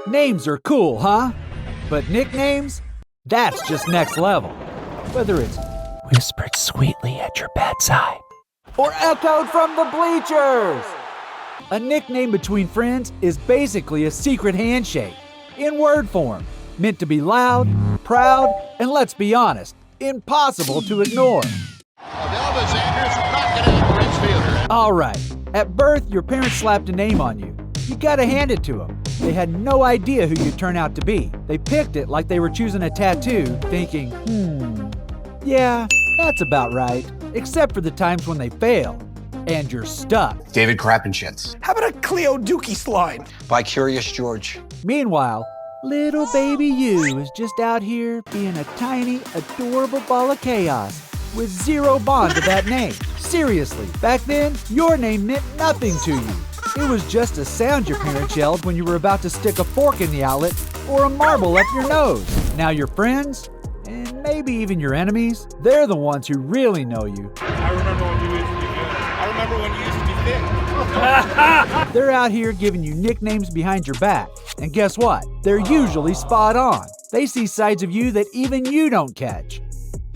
Names are cool, huh? But nicknames? That's just next level. Whether it's whispered sweetly at your bedside or echoed from the bleachers. A nickname between friends is basically a secret handshake in word form, meant to be loud, proud, and let's be honest, impossible to ignore. All right, at birth, your parents slapped a name on you. You gotta hand it to them. They had no idea who you'd turn out to be. They picked it like they were choosing a tattoo, thinking, yeah, that's about right, except for the times when they fail. And you're stuck. David Krappenschitz. How about a Cleo Dookie slide? By Curious George. Meanwhile, little baby you is just out here being a tiny, adorable ball of chaos with zero bond to that name. Seriously, back then, your name meant nothing to you. It was just a sound your parents yelled when you were about to stick a fork in the outlet or a marble up your nose. Now your friends, and maybe even your enemies, they're the ones who really know you. I remember when you used to be good. I remember when you used to be thin. They're out here giving you nicknames behind your back. And guess what? They're usually spot on. They see sides of you that even you don't catch.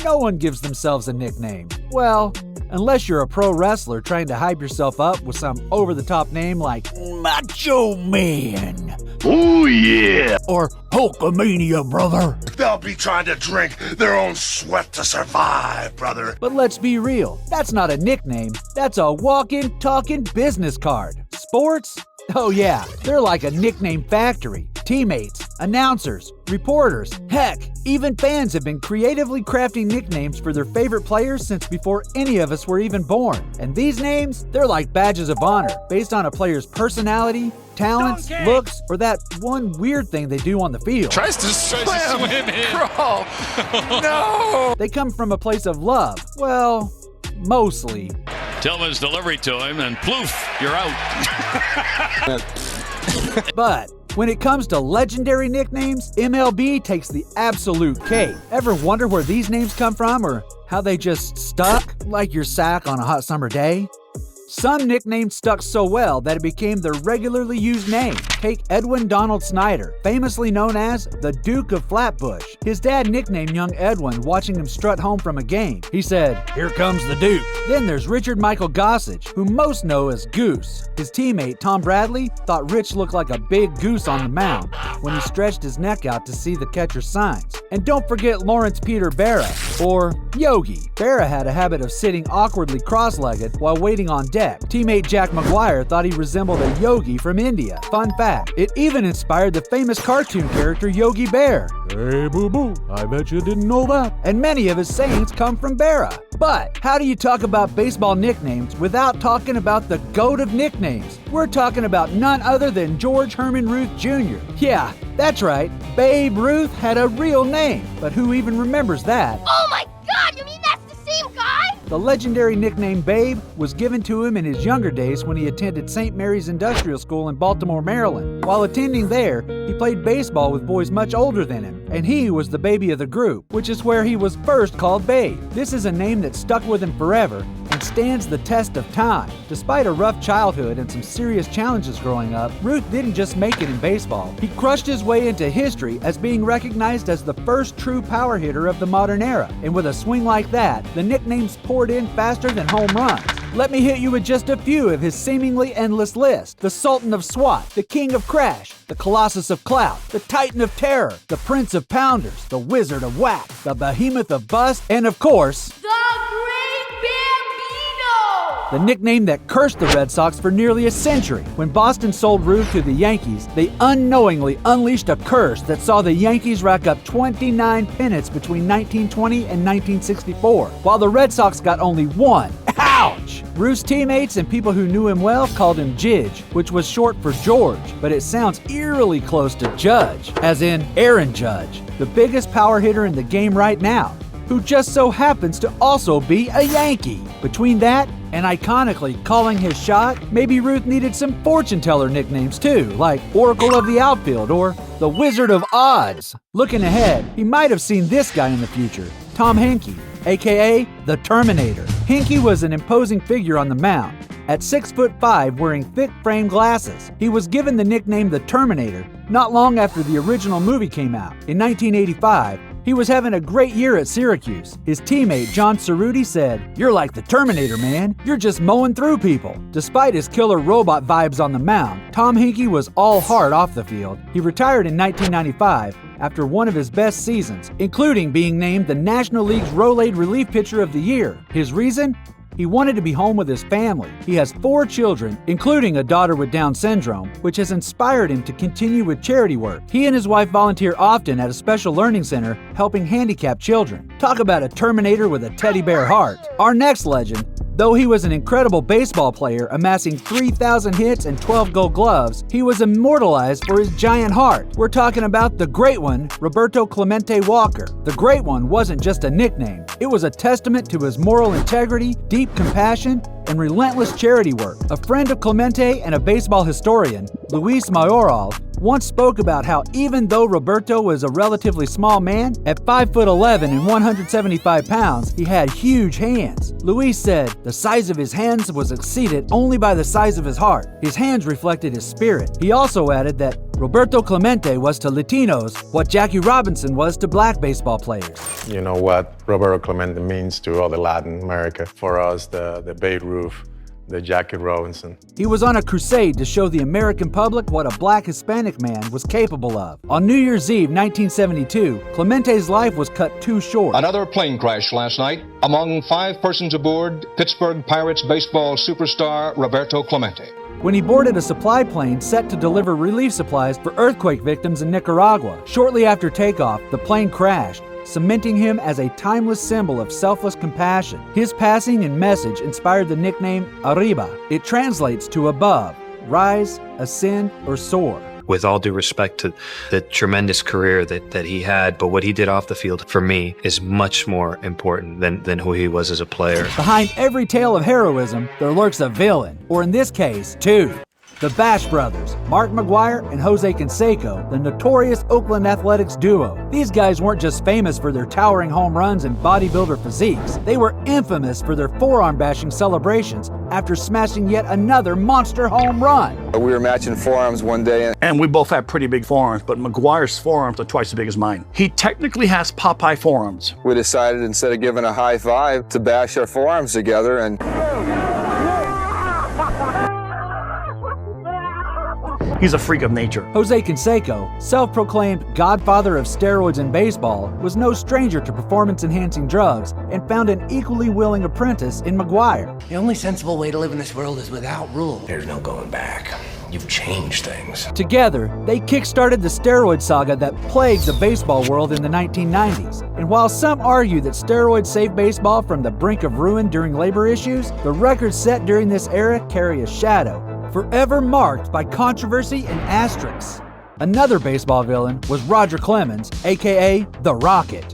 No one gives themselves a nickname. Well, unless you're a pro wrestler trying to hype yourself up with some over-the-top name like Macho Man. Oh yeah! Or Hulkamania, brother. They'll be trying to drink their own sweat to survive, brother. But let's be real, that's not a nickname. That's a walking, talking business card. Sports? Oh yeah, they're like a nickname factory. Teammates, announcers, reporters, heck, even fans have been creatively crafting nicknames for their favorite players since before any of us were even born. And these names, they're like badges of honor, based on a player's personality, talents, looks, or that one weird thing they do on the field. Tries to swim in. Crawl. No! They come from a place of love. Well, mostly. Tillman's delivery to him, and ploof, you're out. But when it comes to legendary nicknames, MLB takes the absolute cake. Ever wonder where these names come from or how they just stuck, like your sack on a hot summer day? Some nicknames stuck so well that it became their regularly used name. Take Edwin Donald Snider, famously known as the Duke of Flatbush. His dad nicknamed young Edwin watching him strut home from a game. He said, "Here comes the Duke." Then there's Richard Michael Gossage, who most know as Goose. His teammate Tom Bradley thought Rich looked like a big goose on the mound when he stretched his neck out to see the catcher's signs. And don't forget Lawrence Peter Berra, or Yogi. Berra had a habit of sitting awkwardly cross-legged while waiting on deck. Teammate Jack McGuire thought he resembled a yogi from India. Fun fact, it even inspired the famous cartoon character Yogi Bear. Hey boo-boo, I bet you didn't know that. And many of his sayings come from Berra. But how do you talk about baseball nicknames without talking about the GOAT of nicknames? We're talking about none other than George Herman Ruth Jr. Yeah, that's right, Babe Ruth had a real name, but who even remembers that? Oh my God, you mean that's the same guy? The legendary nickname Babe was given to him in his younger days when he attended St. Mary's Industrial School in Baltimore, Maryland. While attending there, he played baseball with boys much older than him, and he was the baby of the group, which is where he was first called Babe. This is a name that stuck with him forever and stands the test of time. Despite a rough childhood and some serious challenges growing up, Ruth didn't just make it in baseball. He crushed his way into history as being recognized as the first true power hitter of the modern era. And with a swing like that, the nicknames poured in faster than home runs. Let me hit you with just a few of his seemingly endless list. The Sultan of SWAT, the King of Crash, the Colossus of Clout, the Titan of Terror, the Prince of Pounders, the Wizard of Whack, the Behemoth of Bust, and of course, The Great Bambino! the nickname that cursed the Red Sox for nearly a century. When Boston sold Ruth to the Yankees, they unknowingly unleashed a curse that saw the Yankees rack up 29 pennants between 1920 and 1964, while the Red Sox got only one. Ouch! Ruth's teammates and people who knew him well called him Jidge, which was short for George, but it sounds eerily close to Judge, as in Aaron Judge, the biggest power hitter in the game right now, who just so happens to also be a Yankee. Between that and iconically calling his shot, maybe Ruth needed some fortune teller nicknames too, like Oracle of the Outfield or the Wizard of Odds. Looking ahead, he might have seen this guy in the future, Tom Henke, aka the Terminator. Henke was an imposing figure on the mound. At 6'5", wearing thick frame glasses, he was given the nickname the Terminator not long after the original movie came out. In 1985, he was having a great year at Syracuse. His teammate, John Cerruti, said, "You're like the Terminator, man. You're just mowing through people." Despite his killer robot vibes on the mound, Tom Hinkie was all heart off the field. He retired in 1995 after one of his best seasons, including being named the National League's Rolade Relief Pitcher of the Year. His reason? He wanted to be home with his family. He has 4 children, including a daughter with Down syndrome, which has inspired him to continue with charity work. He and his wife volunteer often at a special learning center helping handicapped children. Talk about a Terminator with a teddy bear heart. Our next legend, though he was an incredible baseball player, amassing 3,000 hits and 12 gold gloves, he was immortalized for his giant heart. We're talking about the great one, Roberto Clemente Walker. The great one wasn't just a nickname. It was a testament to his moral integrity, deep compassion, and relentless charity work. A friend of Clemente and a baseball historian, Luis Mayoral, once spoke about how even though Roberto was a relatively small man, at 5'11" and 175 pounds, he had huge hands. Luis said the size of his hands was exceeded only by the size of his heart. His hands reflected his spirit. He also added that Roberto Clemente was to Latinos what Jackie Robinson was to black baseball players. You know what Roberto Clemente means to all the Latin America. For us, the Babe Ruth, the Jackie Robinson. He was on a crusade to show the American public what a black Hispanic man was capable of. On New Year's Eve 1972, Clemente's life was cut too short. Another plane crash last night. Among 5 persons aboard, Pittsburgh Pirates baseball superstar Roberto Clemente. When he boarded a supply plane set to deliver relief supplies for earthquake victims in Nicaragua. Shortly after takeoff, the plane crashed, cementing him as a timeless symbol of selfless compassion. His passing and message inspired the nickname Arriba. It translates to above, rise, ascend, or soar. With all due respect to the tremendous career that he had, but what he did off the field, for me, is much more important than who he was as a player. Behind every tale of heroism, there lurks a villain, or in this case, 2. The Bash Brothers, Mark McGuire and Jose Canseco, the notorious Oakland Athletics duo. These guys weren't just famous for their towering home runs and bodybuilder physiques. They were infamous for their forearm bashing celebrations after smashing yet another monster home run. We were matching forearms one day. And we both have pretty big forearms, but McGuire's forearms are twice as big as mine. He technically has Popeye forearms. We decided instead of giving a high five to bash our forearms together and... He's a freak of nature. Jose Canseco, self-proclaimed godfather of steroids in baseball, was no stranger to performance-enhancing drugs and found an equally willing apprentice in McGuire. The only sensible way to live in this world is without rules. There's no going back. You've changed things. Together, they kick-started the steroid saga that plagued the baseball world in the 1990s. And while some argue that steroids saved baseball from the brink of ruin during labor issues, the records set during this era carry a shadow, forever marked by controversy and asterisks. Another baseball villain was Roger Clemens, aka The Rocket.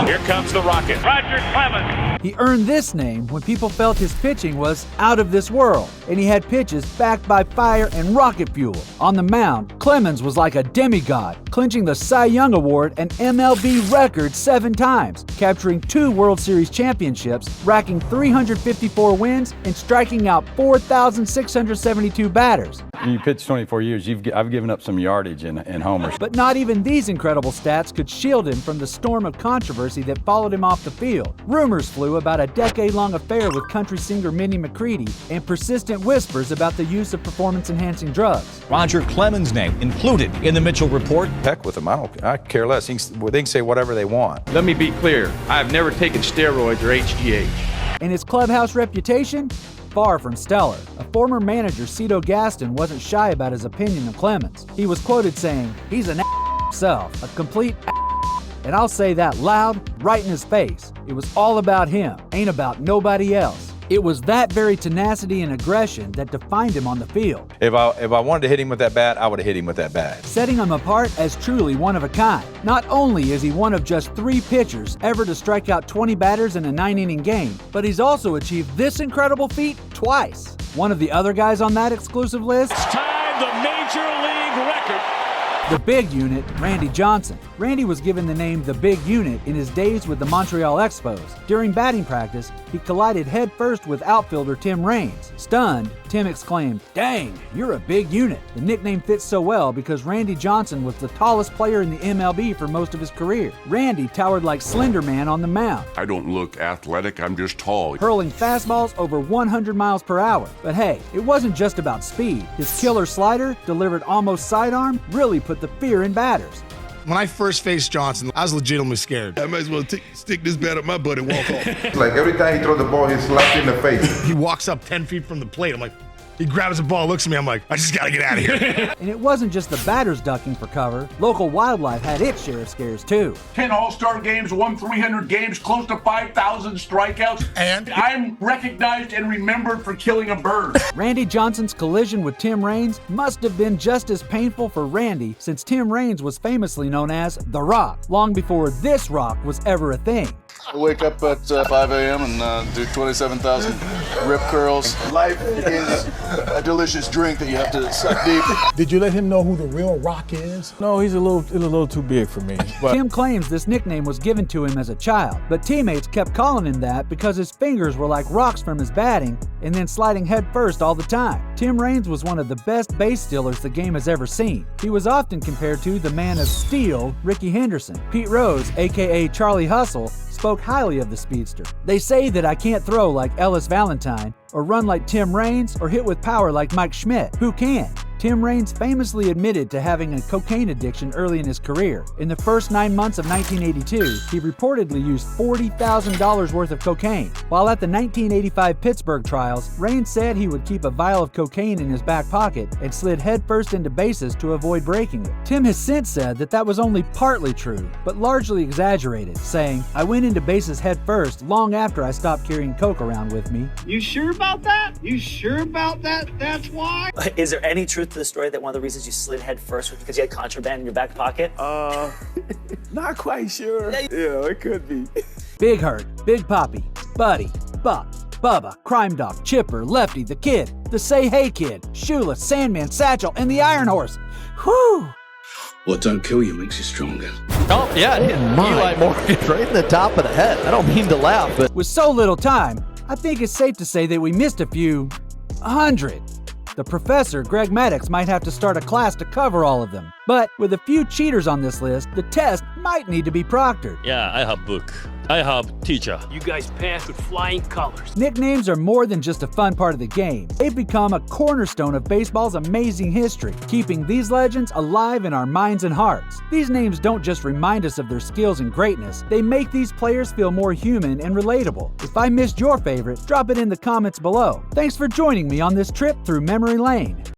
Here comes the Rocket. Roger Clemens. He earned this name when people felt his pitching was out of this world, and he had pitches backed by fire and rocket fuel. On the mound, Clemens was like a demigod, clinching the Cy Young Award and MLB record 7 times, capturing 2 World Series championships, racking 354 wins, and striking out 4,672 batters. When you pitch 24 years, I've given up some yardage in homers. But not even these incredible stats could shield him from the storm of controversy that followed him off the field. Rumors flew about a decade-long affair with country singer Minnie McCready and persistent whispers about the use of performance-enhancing drugs. Roger Clemens' name included in the Mitchell report. Heck with them, I care less. They can say whatever they want. Let me be clear, I have never taken steroids or HGH. And his clubhouse reputation? Far from stellar. A former manager, Cito Gaston, wasn't shy about his opinion of Clemens. He was quoted saying, "He's an himself, a complete and I'll say that loud, right in his face. It was all about him, ain't about nobody else." It was that very tenacity and aggression that defined him on the field. If I wanted to hit him with that bat, I would have hit him with that bat. Setting him apart as truly one of a kind. Not only is he one of just 3 pitchers ever to strike out 20 batters in a 9-inning game, but he's also achieved this incredible feat twice. One of the other guys on that exclusive list? It's tied the Major League record The big unit, Randy Johnson. Randy was given the name the Big Unit in his days with the Montreal Expos. During batting practice, he collided headfirst with outfielder Tim Raines. Stunned, Tim exclaimed, "Dang, you're a big unit." The nickname fits so well because Randy Johnson was the tallest player in the MLB for most of his career. Randy towered like Slender Man on the mound. I don't look athletic, I'm just tall. Hurling fastballs over 100 miles per hour. But hey, it wasn't just about speed. His killer slider, delivered almost sidearm, really put the fear in batters. When I first faced Johnson, I was legitimately scared. I might as well stick this bat up my butt and walk off. Like every time he throws the ball, he's slapped in the face. He walks up 10 feet from the plate. I'm like, he grabs the ball, looks at me, I'm like, I just gotta get out of here. And it wasn't just the batters ducking for cover. Local wildlife had its share of scares too. 10 All-Star games, won 300 games, close to 5,000 strikeouts. And I'm recognized and remembered for killing a bird. Randy Johnson's collision with Tim Raines must have been just as painful for Randy, since Tim Raines was famously known as The Rock, long before this rock was ever a thing. I wake up at 5 a.m. and do 27,000 rip curls. Life is a delicious drink that you have to suck deep. Did you let him know who the real Rock is? No, he's a little too big for me. But Tim claims this nickname was given to him as a child, but teammates kept calling him that because his fingers were like rocks from his batting and then sliding head first all the time. Tim Raines was one of the best base stealers the game has ever seen. He was often compared to the man of steel, Ricky Henderson. Pete Rose, aka Charlie Hustle, spoke highly of the speedster. "They say that I can't throw like Ellis Valentine, or run like Tim Raines, or hit with power like Mike Schmidt. Who can?" Tim Raines famously admitted to having a cocaine addiction early in his career. In the first 9 months of 1982, he reportedly used $40,000 worth of cocaine. While at the 1985 Pittsburgh trials, Raines said he would keep a vial of cocaine in his back pocket and slid headfirst into bases to avoid breaking it. Tim has since said that that was only partly true, but largely exaggerated, saying, "I went into bases headfirst long after I stopped carrying coke around with me." You sure about that? You sure about that? That's why? Is there any truth to the story that one of the reasons you slid head first was because you had contraband in your back pocket? not quite sure. Yeah, it could be. Big Hurt, Big Poppy, Buddy, Buck, Bubba, Crime Dog, Chipper, Lefty, the Kid, the Say Hey Kid, Shoeless, Sandman, Satchel, and the Iron Horse. Whew! What don't kill you makes you stronger. Oh, yeah, it hit Eli Morgan right in the top of the head. I don't mean to laugh, but... With so little time, I think it's safe to say that we missed a few 100. The professor, Greg Maddox, might have to start a class to cover all of them. But with a few cheaters on this list, the test might need to be proctored. Yeah, I have book. I have teacher. You guys passed with flying colors. Nicknames are more than just a fun part of the game. They've become a cornerstone of baseball's amazing history, keeping these legends alive in our minds and hearts. These names don't just remind us of their skills and greatness, they make these players feel more human and relatable. If I missed your favorite, drop it in the comments below. Thanks for joining me on this trip through memory lane.